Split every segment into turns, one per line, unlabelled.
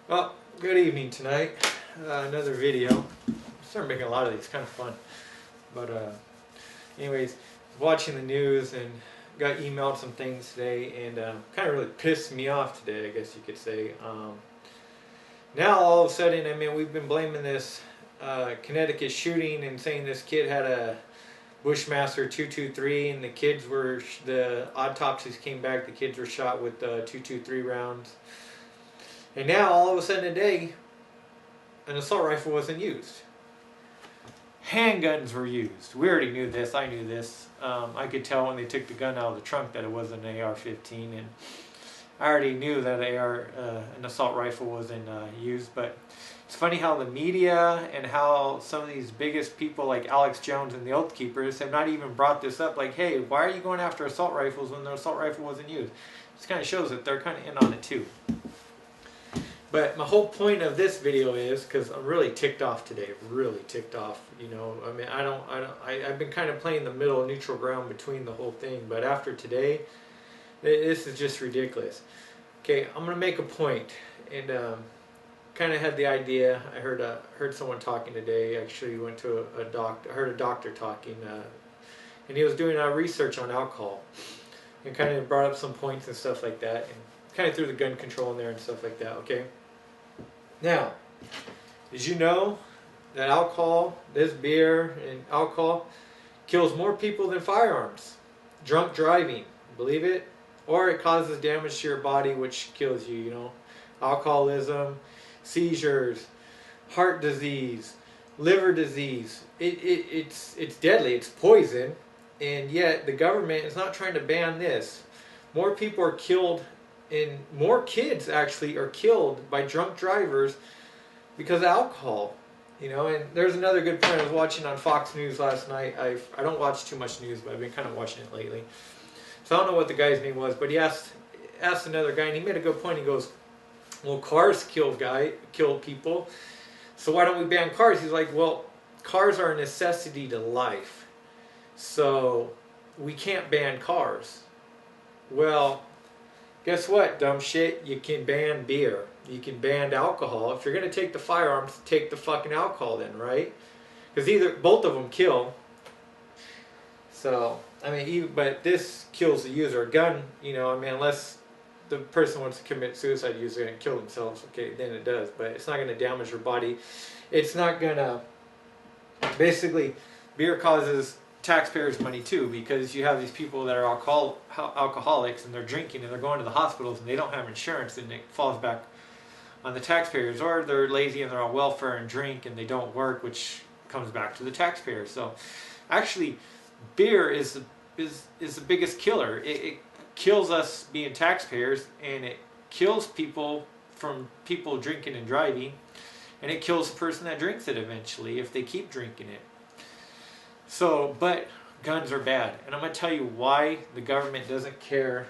Well, good evening tonight. Another video. Started making a lot of these, kind of fun. But anyways, watching the news and got emailed some things today, and kind of really pissed me off today, I guess you could say. Now all of a sudden, I mean, we've been blaming this Connecticut shooting and saying this kid had a Bushmaster 223, and the autopsies came back, the kids were shot with 223 rounds. And now, all of a sudden today, an assault rifle wasn't used. Handguns were used. We already knew this. I knew this. I could tell when they took the gun out of the trunk that it wasn't an AR-15, and I already knew that an assault rifle wasn't used. But it's funny how the media and how some of these biggest people like Alex Jones and the Oath Keepers have not even brought this up. Like, hey, why are you going after assault rifles when the assault rifle wasn't used? This kind of shows that they're kind of in on it too. But my whole point of this video is because I'm really ticked off today. Really ticked off. You know, I mean, I've been kind of playing the middle neutral ground between the whole thing. But after today, this is just ridiculous. Okay, I'm gonna make a point, and kind of had the idea. I heard someone talking today. Actually, went to a doctor. I heard a doctor talking, and he was doing research on alcohol, and kind of brought up some points and stuff like that. And kind of threw the gun control in there and stuff like that, okay? Now, did you know that this beer and alcohol, kills more people than firearms? Drunk driving, believe it? Or it causes damage to your body, which kills you, you know? Alcoholism, seizures, heart disease, liver disease. It's deadly, it's poison, and yet the government is not trying to ban this. More people are killed, and more kids actually are killed by drunk drivers because of alcohol, you know. And there's another good point I was watching on Fox News last night. I don't watch too much news, but I've been kind of watching it lately. So I don't know what the guy's name was, but he asked another guy, and he made a good point. He goes, well, cars kill people, so why don't we ban cars? He's like, well, cars are a necessity to life, so we can't ban cars. Well, guess what, dumb shit? You can ban beer. You can ban alcohol. If you're going to take the firearms, take the fucking alcohol then, right? Because both of them kill. So, I mean, but this kills the user. A gun, you know, I mean, unless the person wants to commit suicide, user and kill themselves, okay, then it does. But it's not going to damage your body. It's not going to, basically, beer causes taxpayers money too, because you have these people that are alcoholics, and they're drinking and they're going to the hospitals and they don't have insurance, and it falls back on the taxpayers. Or they're lazy and they're on welfare and drink and they don't work, which comes back to the taxpayers. So actually, beer is the biggest killer. It kills us being taxpayers, and it kills people from people drinking and driving, and it kills the person that drinks it eventually if they keep drinking it. So, but guns are bad. And I'm going to tell you why the government doesn't care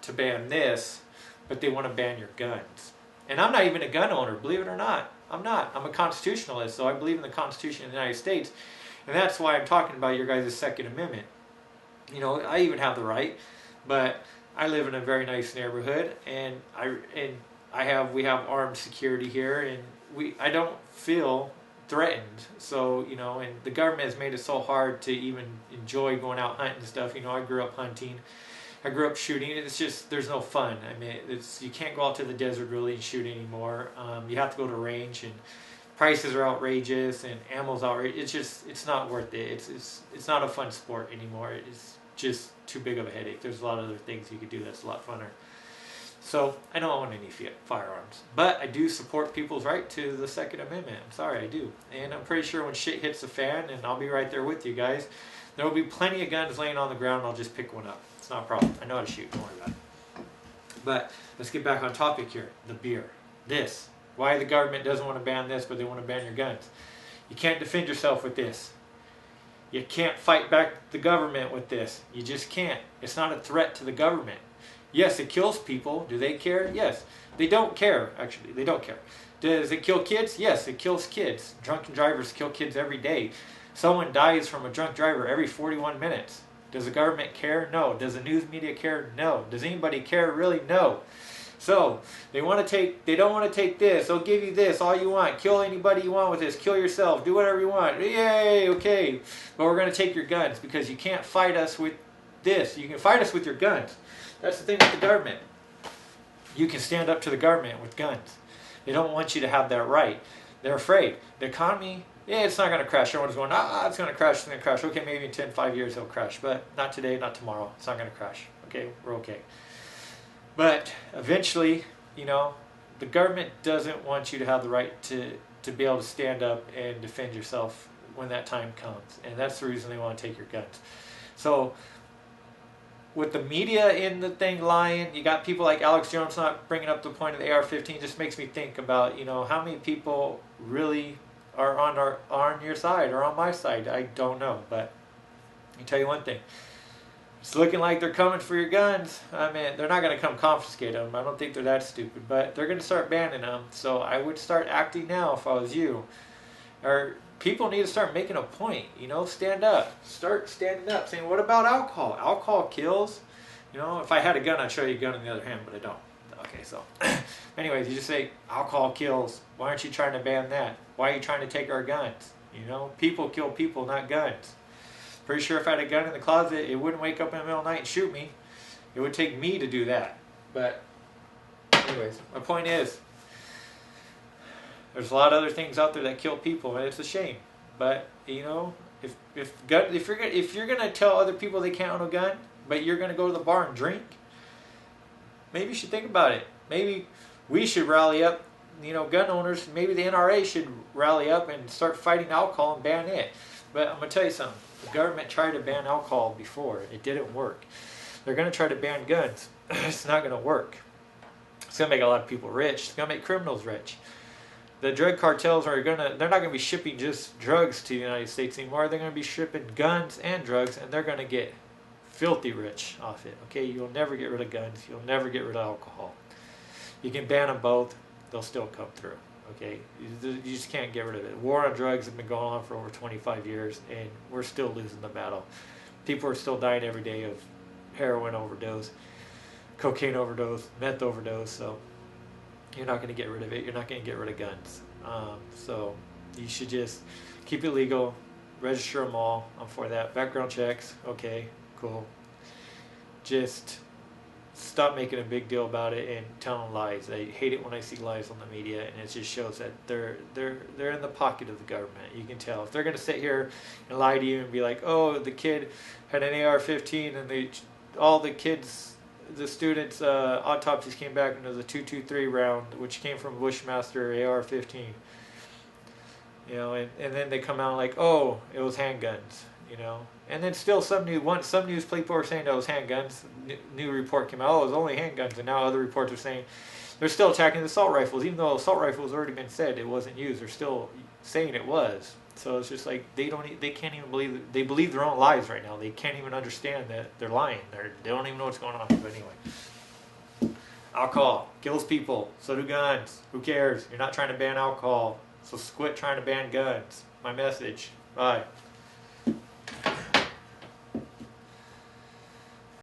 to ban this, but they want to ban your guns. And I'm not even a gun owner, believe it or not. I'm not. I'm a constitutionalist, so I believe in the Constitution of the United States. And that's why I'm talking about your guys' Second Amendment. You know, I even have the right, but I live in a very nice neighborhood, and we have armed security here, and I don't feel threatened. So, you know, and the government has made it so hard to even enjoy going out hunting and stuff. You know, I grew up hunting, I grew up shooting. It's just, there's no fun. I mean, you can't go out to the desert really and shoot anymore. You have to go to range, and prices are outrageous, and ammo's outrageous. It's not worth it. It's not a fun sport anymore. It's just too big of a headache. There's a lot of other things you could do that's a lot funner. So I don't own any firearms, but I do support people's right to the Second Amendment. I'm sorry, I do. And I'm pretty sure when shit hits the fan, and I'll be right there with you guys, there will be plenty of guns laying on the ground, and I'll just pick one up. It's not a problem. I know how to shoot, don't worry about it. But let's get back on topic here. The beer. This. Why the government doesn't want to ban this, but they want to ban your guns. You can't defend yourself with this. You can't fight back the government with this. You just can't. It's not a threat to the government. Yes, it kills people. Do they care? Yes. They don't care, actually. They don't care. Does it kill kids? Yes, it kills kids. Drunken drivers kill kids every day. Someone dies from a drunk driver every 41 minutes. Does the government care? No. Does the news media care? No. Does anybody care? Really? No. So they don't want to take this. They'll give you this, all you want. Kill anybody you want with this. Kill yourself. Do whatever you want. Yay, okay. But we're going to take your guns because you can't fight us with this. You can fight us with your guns. That's the thing with the government. You can stand up to the government with guns. They don't want you to have that right. They're afraid. The economy, yeah, it's not going to crash. Everyone's going, it's going to crash, it's going to crash. Okay, maybe in 10, 5 years it'll crash, but not today, not tomorrow. It's not going to crash. Okay, we're okay. But eventually, the government doesn't want you to have the right to be able to stand up and defend yourself when that time comes. And that's the reason they want to take your guns. So with the media in the thing lying, you got people like Alex Jones not bringing up the point of the AR-15. Just makes me think about, how many people really are on your side or on my side. I don't know, but I can tell you one thing. It's looking like they're coming for your guns. I mean, they're not going to come confiscate them. I don't think they're that stupid, but they're going to start banning them. So I would start acting now if I was you. Or people need to start making a point, stand up. Start standing up, saying, what about alcohol? Alcohol kills. If I had a gun, I'd show you a gun in the other hand, but I don't. Okay, so anyways, you just say, alcohol kills. Why aren't you trying to ban that? Why are you trying to take our guns? People kill people, not guns. Pretty sure if I had a gun in the closet, it wouldn't wake up in the middle of the night and shoot me. It would take me to do that. But anyways, my point is, there's a lot of other things out there that kill people, and it's a shame. But if you're gonna tell other people they can't own a gun, but you're gonna go to the bar and drink, maybe you should think about it. Maybe we should rally up. Gun owners. Maybe the NRA should rally up and start fighting alcohol and ban it. But I'm gonna tell you something. The government tried to ban alcohol before. It didn't work. They're gonna try to ban guns. It's not gonna work. It's gonna make a lot of people rich. It's gonna make criminals rich. The drug cartels they're not going to be shipping just drugs to the United States anymore. They're going to be shipping guns and drugs, and they're going to get filthy rich off it. Okay, you'll never get rid of guns. You'll never get rid of alcohol. You can ban them both. They'll still come through. Okay, you just can't get rid of it. War on drugs has been going on for over 25 years, and we're still losing the battle. People are still dying every day of heroin overdose, cocaine overdose, meth overdose, so you're not going to get rid of it. You're not going to get rid of guns. So you should just keep it legal, register them all. I'm for that. Background checks, okay, cool. Just stop making a big deal about it and telling lies. I hate it when I see lies on the media, and it just shows that they're in the pocket of the government. You can tell if they're going to sit here and lie to you and be like, oh, the kid had an AR-15 and all the kids. The students' autopsies came back and it was a .223 round, which came from Bushmaster AR-15. And then they come out like, oh, it was handguns. And then still some news people are saying that it was handguns. New report came out, oh, it was only handguns, and now other reports are saying they're still attacking the assault rifles, even though assault rifles already been said it wasn't used. They're still saying it was. So it's just like they can't even believe they believe their own lies right now. They can't even understand that they're lying. They don't even know what's going on. But anyway, alcohol kills people. So do guns. Who cares? You're not trying to ban alcohol, so quit trying to ban guns. My message. Bye.